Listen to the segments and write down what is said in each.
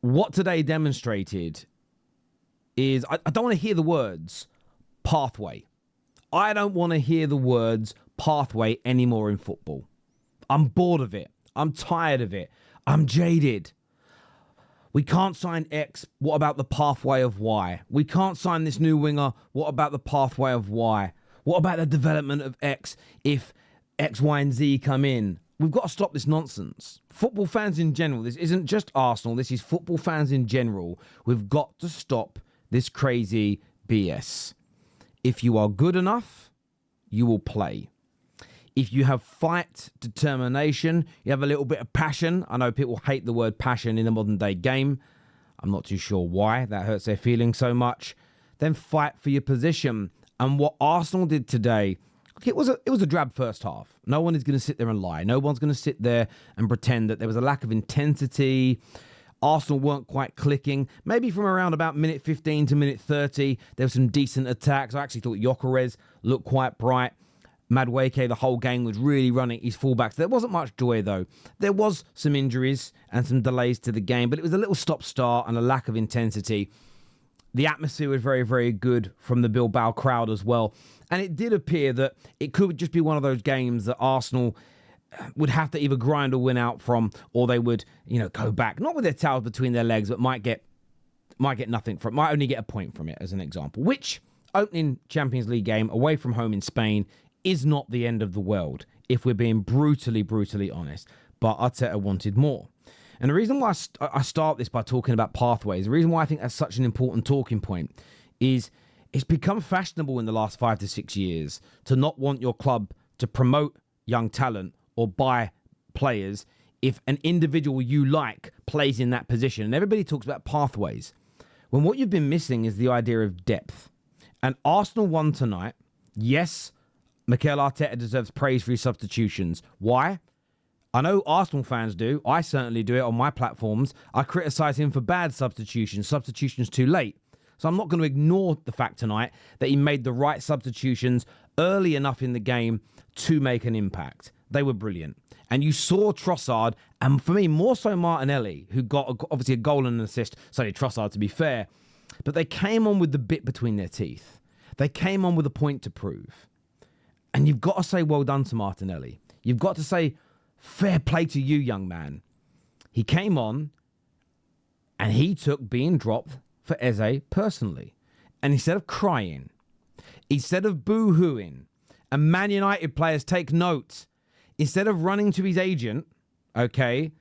what today demonstrated is I don't want to hear the words pathway. I don't want to hear the words pathway anymore in football. I'm bored of it. I'm tired of it. I'm jaded. We can't sign X. What about the pathway of Y? We can't sign this new winger. What about the pathway of Y? What about the development of X if X, Y, and Z come in? We've got to stop this nonsense. Football fans in general, this isn't just Arsenal, this is football fans in general. We've got to stop this crazy BS. If you are good enough, you will play. If you have fight, determination, you have a little bit of passion. I know people hate the word passion in the modern day game. I'm not too sure why that hurts their feelings so much. Then fight for your position. And what Arsenal did today, it was a drab first half. No one is going to sit there and lie. No one's going to sit there and pretend that there was a lack of intensity. Arsenal weren't quite clicking. Maybe from around about minute 15 to minute 30, there were some decent attacks. I actually thought Gyökeres looked quite bright. Madueke, the whole game, was really running his fullbacks. There wasn't much joy, though. There was some injuries and some delays to the game, but it was a little stop-start and a lack of intensity. The atmosphere was very, very good from the Bilbao crowd as well. And it did appear that it could just be one of those games that Arsenal would have to either grind a win out from, or they would, go back, not with their tails between their legs, but might get nothing from it, might only get a point from it, as an example. Which, opening Champions League game away from home in Spain, is not the end of the world, if we're being brutally, brutally honest. But Arteta wanted more. And the reason why I start this by talking about pathways, the reason why I think that's such an important talking point, is it's become fashionable in the last 5 to 6 years to not want your club to promote young talent or buy players if an individual you like plays in that position. And everybody talks about pathways, when what you've been missing is the idea of depth. And Arsenal won tonight. Yes, Mikel Arteta deserves praise for his substitutions. Why? I know Arsenal fans do. I certainly do it on my platforms. I criticise him for bad substitutions too late. So I'm not going to ignore the fact tonight that he made the right substitutions early enough in the game to make an impact. They were brilliant. And you saw Trossard, and for me, more so Martinelli, who got obviously a goal and an assist. So did Trossard, to be fair. But they came on with the bit between their teeth. They came on with a point to prove. And you've got to say well done to Martinelli. You've got to say fair play to you, young man. He came on and he took being dropped for Eze personally. And instead of crying, instead of boo-hooing, and Man United players take note, instead of running to his agent, to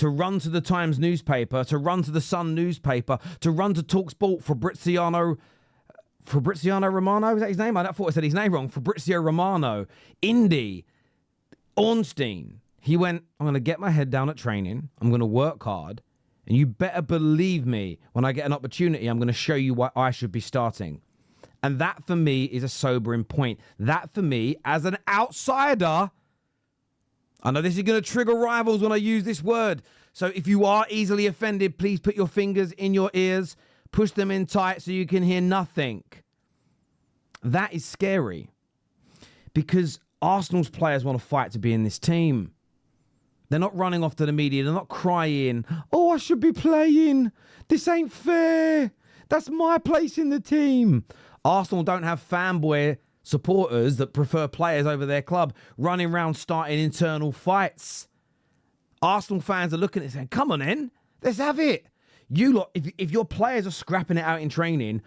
run to the Times newspaper, to run to the Sun newspaper, to run to TalkSport Fabrizio Romano, is that his name? I thought I said his name wrong. Fabrizio Romano, Indy, Ornstein. He went, I'm going to get my head down at training. I'm going to work hard. And you better believe me, when I get an opportunity, I'm going to show you why I should be starting. And that, for me, is a sobering point. That, for me, as an outsider, I know this is going to trigger rivals when I use this word. So if you are easily offended, please put your fingers in your ears. Push them in tight so you can hear nothing. That is scary. Because Arsenal's players want to fight to be in this team. They're not running off to the media. They're not crying, oh, I should be playing. This ain't fair. That's my place in the team. Arsenal don't have fanboy supporters that prefer players over their club running around starting internal fights. Arsenal fans are looking at it saying, come on then, let's have it. You lot, if your players are scrapping it out in training,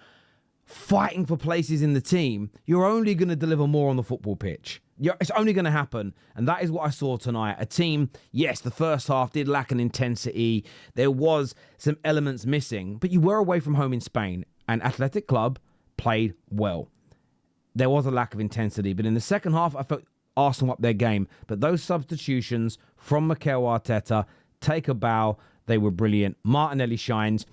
fighting for places in the team, you're only going to deliver more on the football pitch. It's only going to happen. And that is what I saw tonight. A team, yes, the first half did lack an intensity. There was some elements missing, but you were away from home in Spain, and Athletic Club played well. There was a lack of intensity, but in the second half, I felt Arsenal up their game. But those substitutions from Mikel Arteta, take a bow. They were brilliant. Martinelli shines.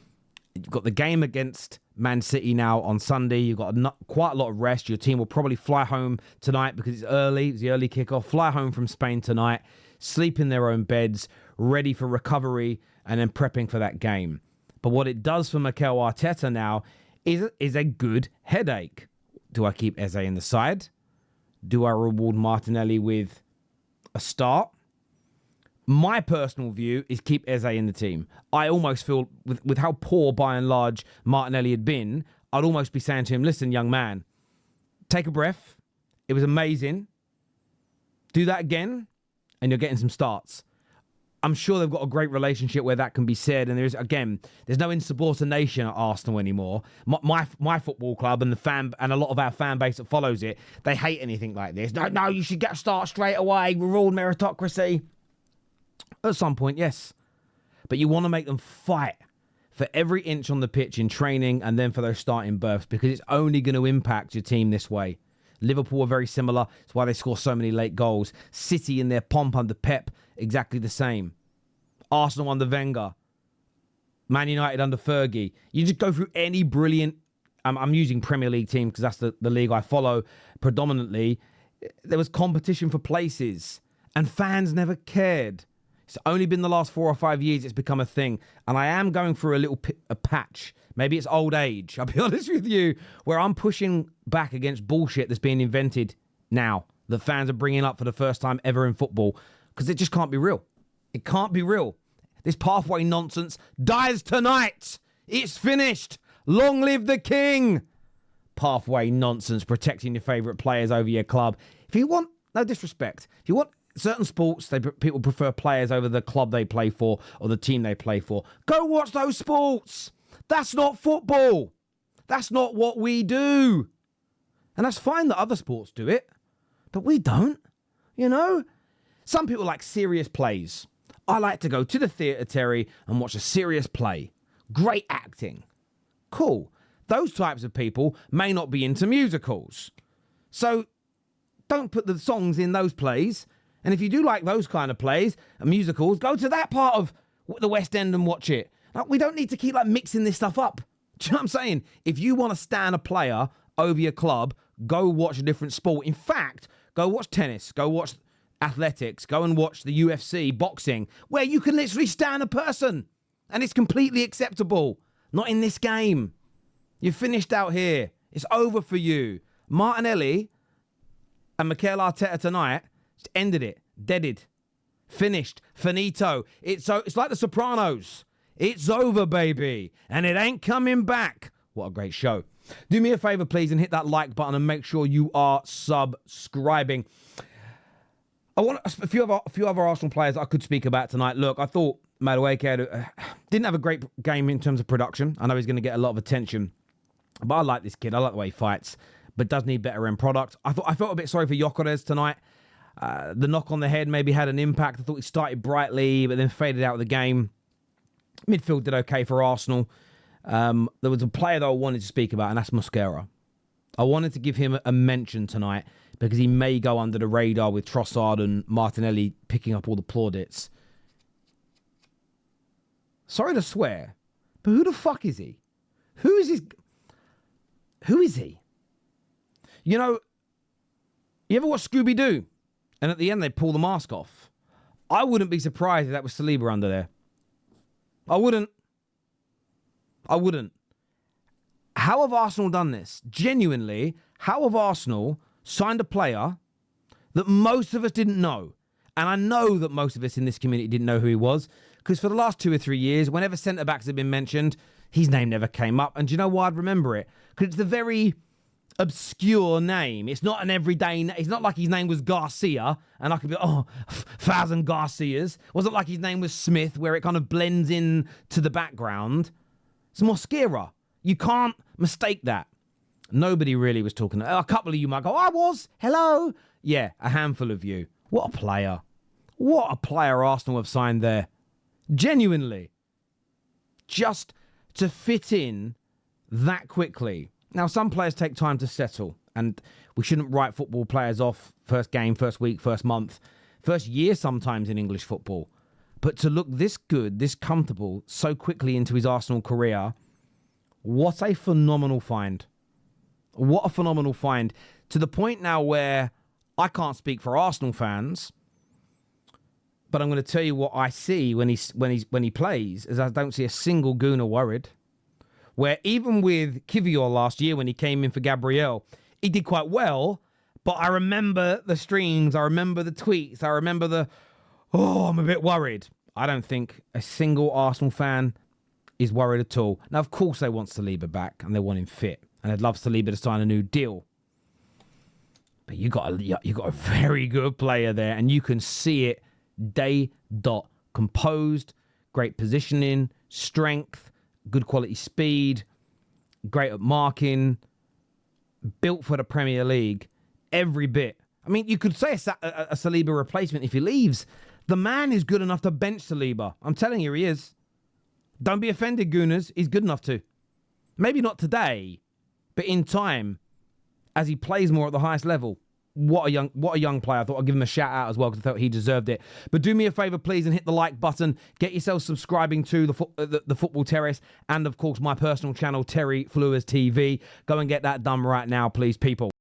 You've got the game against Man City now on Sunday. You've got quite a lot of rest. Your team will probably fly home tonight because it's early. It's the early kickoff. Fly home from Spain tonight. Sleep in their own beds, ready for recovery and then prepping for that game. But what it does for Mikel Arteta now is a good headache. Do I keep Eze in the side? Do I reward Martinelli with a start? My personal view is keep Eze in the team. I almost feel, with how poor, by and large, Martinelli had been, I'd almost be saying to him, listen, young man, take a breath. It was amazing. Do that again, and you're getting some starts. I'm sure they've got a great relationship where that can be said. And there's no insubordination at Arsenal anymore. My football club and a lot of our fan base that follows it, they hate anything like this. No, you should get a start straight away. We're all meritocracy. At some point, yes. But you want to make them fight for every inch on the pitch in training and then for those starting berths, because it's only going to impact your team this way. Liverpool are very similar. That's why they score so many late goals. City in their pomp under Pep, exactly the same. Arsenal under Wenger. Man United under Fergie. You just go through any brilliant... I'm using Premier League team because that's the league I follow predominantly. There was competition for places and fans never cared. It's only been the last 4 or 5 years it's become a thing. And I am going through a patch. Maybe it's old age, I'll be honest with you, where I'm pushing back against bullshit that's being invented now that fans are bringing up for the first time ever in football, because it just can't be real. It can't be real. This pathway nonsense dies tonight. It's finished. Long live the king. Pathway nonsense, protecting your favourite players over your club. If you want, no disrespect, if you want certain sports, people prefer players over the club they play for or the team they play for. Go watch those sports. That's not football. That's not what we do. And that's fine that other sports do it, but we don't, you know? Some people like serious plays. I like to go to the theatre, Terry, and watch a serious play. Great acting. Cool. Those types of people may not be into musicals. So don't put the songs in those plays. And if you do like those kind of plays and musicals, go to that part of the West End and watch it. Like, we don't need to keep mixing this stuff up. Do you know what I'm saying? If you want to stand a player over your club, go watch a different sport. In fact, go watch tennis, go watch athletics, go and watch the UFC, boxing, where you can literally stand a person and it's completely acceptable. Not in this game. You're finished out here. It's over for you. Martinelli and Mikel Arteta tonight just ended it. Deaded. Finished. Finito. It's like The Sopranos. It's over, baby. And it ain't coming back. What a great show. Do me a favor, please, and hit that like button and make sure you are subscribing. I want a few other Arsenal players I could speak about tonight. Look, I thought Madueke didn't have a great game in terms of production. I know he's going to get a lot of attention, but I like this kid. I like the way he fights, but does need better end product. I felt a bit sorry for Gyökeres tonight. The knock on the head maybe had an impact. I thought he started brightly, but then faded out of the game. Midfield did okay for Arsenal. There was a player that I wanted to speak about, and that's Mosquera. I wanted to give him a mention tonight because he may go under the radar with Trossard and Martinelli picking up all the plaudits. Sorry to swear, but who the fuck is he? Who is he? You know, you ever watch Scooby-Doo? And at the end, they pull the mask off. I wouldn't be surprised if that was Saliba under there. I wouldn't. How have Arsenal done this? Genuinely, how have Arsenal signed a player that most of us didn't know? And I know that most of us in this community didn't know who he was, because for the last 2 or 3 years, whenever centre-backs have been mentioned, his name never came up. And do you know why I'd remember it? Because it's the very obscure name. It's not an everyday... It's not like his name was Garcia, and I could be, 1,000 Garcias. It wasn't like his name was Smith, where it kind of blends in to the background. It's Mosquera. You can't mistake that. Nobody really was talking. A couple of you might go, I was. Hello. Yeah, a handful of you. What a player. What a player Arsenal have signed there. Genuinely. Just to fit in that quickly. Now, some players take time to settle, and we shouldn't write football players off first game, first week, first month, first year sometimes in English football. But to look this good, this comfortable, so quickly into his Arsenal career, what a phenomenal find. What a phenomenal find. To the point now where I can't speak for Arsenal fans, but I'm going to tell you what I see when he plays, is I don't see a single gooner worried. Where even with Kivior last year when he came in for Gabriel, he did quite well, but I remember the streams, I remember the tweets, I remember the, Oh, I'm a bit worried. I don't think a single Arsenal fan is worried at all. Now, of course, they want Saliba back and they want him fit. And they'd love Saliba to sign a new deal. But you got a very good player there, and you can see it day dot composed, great positioning, strength, good quality speed, great at marking, built for the Premier League, every bit. I mean, you could say a Saliba replacement if he leaves. The man is good enough to bench Saliba. I'm telling you, he is. Don't be offended, Gooners. He's good enough to. Maybe not today, but in time, as he plays more at the highest level. What a young player. I thought I'd give him a shout out as well because I thought he deserved it. But do me a favour, please, and hit the like button. Get yourself subscribing to the Football Terrace and, of course, my personal channel, Terry Flewers TV. Go and get that done right now, please, people.